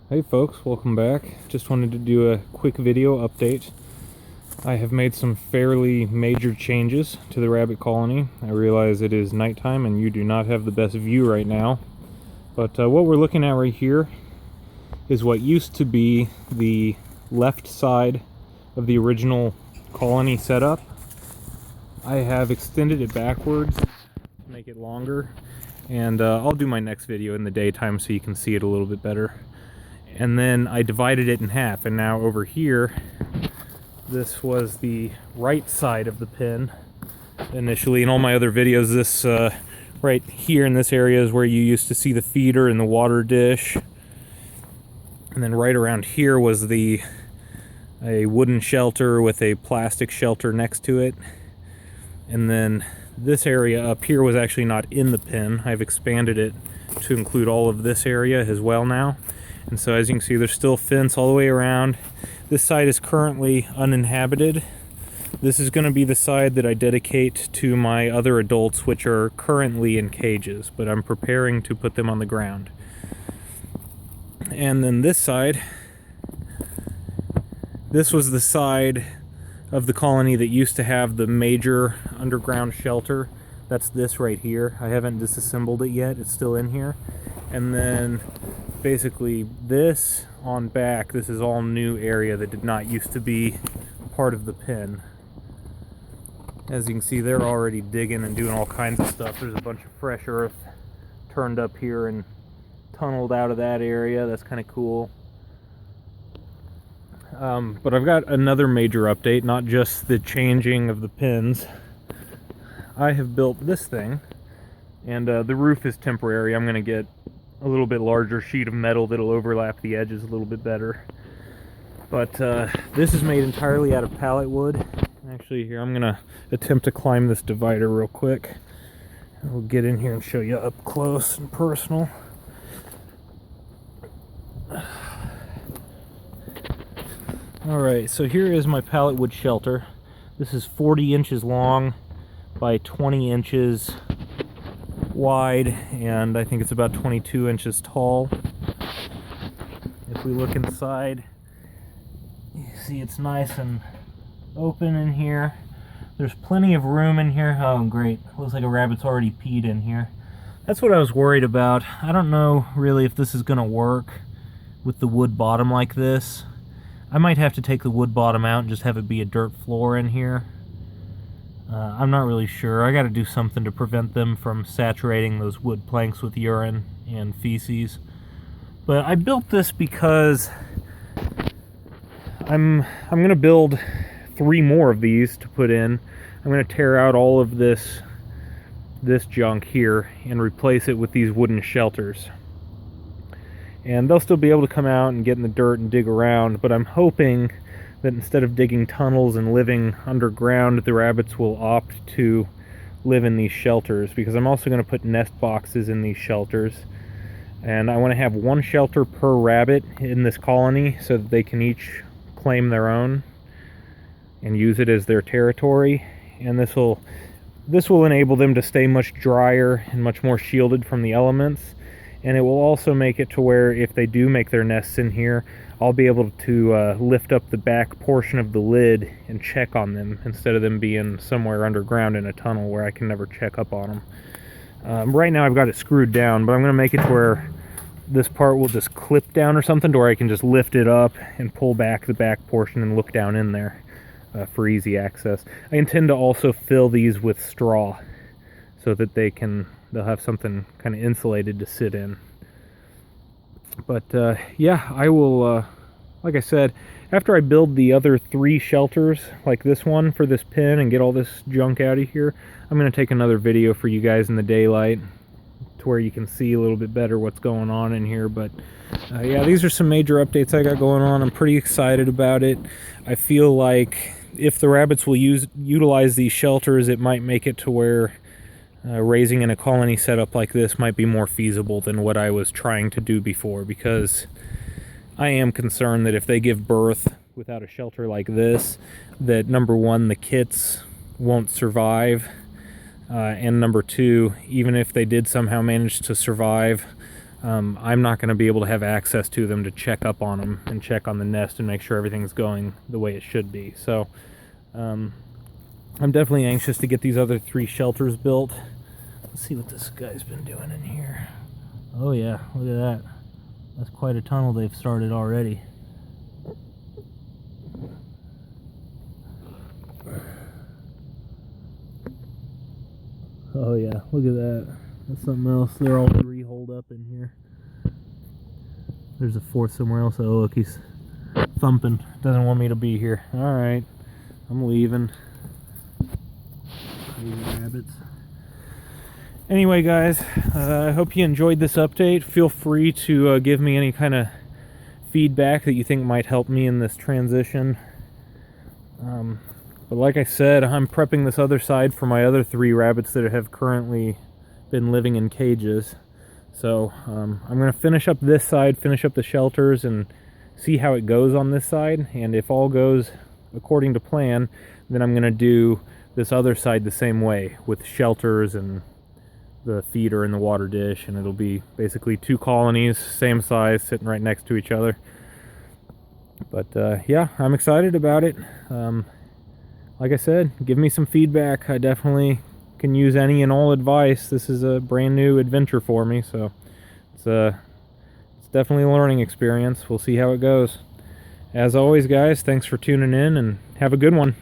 Hey folks, welcome back. Just wanted to do a quick video update. I have made some fairly major changes to the rabbit colony. I realize it is nighttime and you do not have the best view right now, but what we're looking at right here is what used to be the left side of the original colony setup. I have extended it backwards to make it longer, and I'll do my next video in the daytime so you can see it a little bit better. And then I divided it in half, and now over here, this was the right side of the pen initially. In all my other videos, this right here in this area is where you used to see the feeder and the water dish. And then right around here was a wooden shelter with a plastic shelter next to it. And then this area up here was actually not in the pen. I've expanded it to include all of this area as well now. And so as you can see, there's still fence all the way around. This side is currently uninhabited. This is going to be the side that I dedicate to my other adults, which are currently in cages, but I'm preparing to put them on the ground. And then this side, this was the side of the colony that used to have the major underground shelter. That's this right here. I haven't disassembled it yet. It's still in here. And then basically this on back, this is all new area that did not used to be part of the pen. As you can see, they're already digging and doing all kinds of stuff. There's a bunch of fresh earth turned up here and tunneled out of that area. That's kind of cool. But I've got another major update, not just the changing of the pens. I have built this thing, and the roof is temporary. I'm going to get a little bit larger sheet of metal that'll overlap the edges a little bit better. But this is made entirely out of pallet wood. Actually, here I'm going to attempt to climb this divider real quick. We'll get in here and show you up close and personal. Alright, so here is my pallet wood shelter. This is 40 inches long by 20 inches wide, and I think it's about 22 inches tall. If we look inside, you see it's nice and open in here. There's plenty of room in here. Oh, great. Looks like a rabbit's already peed in here. That's what I was worried about. I don't know really if this is going to work with the wood bottom like this. I might have to take the wood bottom out and just have it be a dirt floor in here. I'm not really sure. I got to do something to prevent them from saturating those wood planks with urine and feces. But I built this because I'm going to build 3 more of these to put in. I'm going to tear out all of this junk here and replace it with these wooden shelters. And they'll still be able to come out and get in the dirt and dig around, but I'm hoping that instead of digging tunnels and living underground, the rabbits will opt to live in these shelters, because I'm also going to put nest boxes in these shelters. And I want to have 1 shelter per rabbit in this colony so that they can each claim their own and use it as their territory. And this will enable them to stay much drier and much more shielded from the elements. And it will also make it to where if they do make their nests in here, I'll be able to lift up the back portion of the lid and check on them instead of them being somewhere underground in a tunnel where I can never check up on them. Right now I've got it screwed down, but I'm going to make it to where this part will just clip down or something to where I can just lift it up and pull back the back portion and look down in there for easy access. I intend to also fill these with straw so that they'll have something kind of insulated to sit in. But yeah, I will, like I said, after I build the other 3 shelters like this one for this pen and get all this junk out of here, I'm going to take another video for you guys in the daylight to where you can see a little bit better what's going on in here. But yeah, these are some major updates I got going on. I'm pretty excited about it. I feel like if the rabbits will utilize these shelters, it might make it to where raising in a colony setup like this might be more feasible than what I was trying to do before, because I am concerned that if they give birth without a shelter like this, that number 1, the kits won't survive, and number 2, even if they did somehow manage to survive, I'm not going to be able to have access to them to check up on them and check on the nest and make sure everything's going the way it should be. So I'm definitely anxious to get these other 3 shelters built. Let's see what this guy's been doing in here. Oh yeah, look at that. That's quite a tunnel they've started already. Oh yeah, look at that. That's something else. They're all 3 holed up in here. There's a 4th somewhere else. Oh look, he's thumping. Doesn't want me to be here. Alright, I'm leaving. Crazy rabbits. Anyway guys, I hope you enjoyed this update. Feel free to give me any kind of feedback that you think might help me in this transition. But like I said, I'm prepping this other side for my other 3 rabbits that have currently been living in cages. So I'm going to finish up this side, finish up the shelters, and see how it goes on this side. And if all goes according to plan, then I'm going to do this other side the same way, with shelters and the feeder and the water dish, and it'll be basically 2 colonies, same size, sitting right next to each other. But yeah, I'm excited about it. Like I said, give me some feedback. I definitely can use any and all advice. This is a brand new adventure for me, so it's definitely a learning experience. We'll see how it goes. As always guys, thanks for tuning in and have a good one.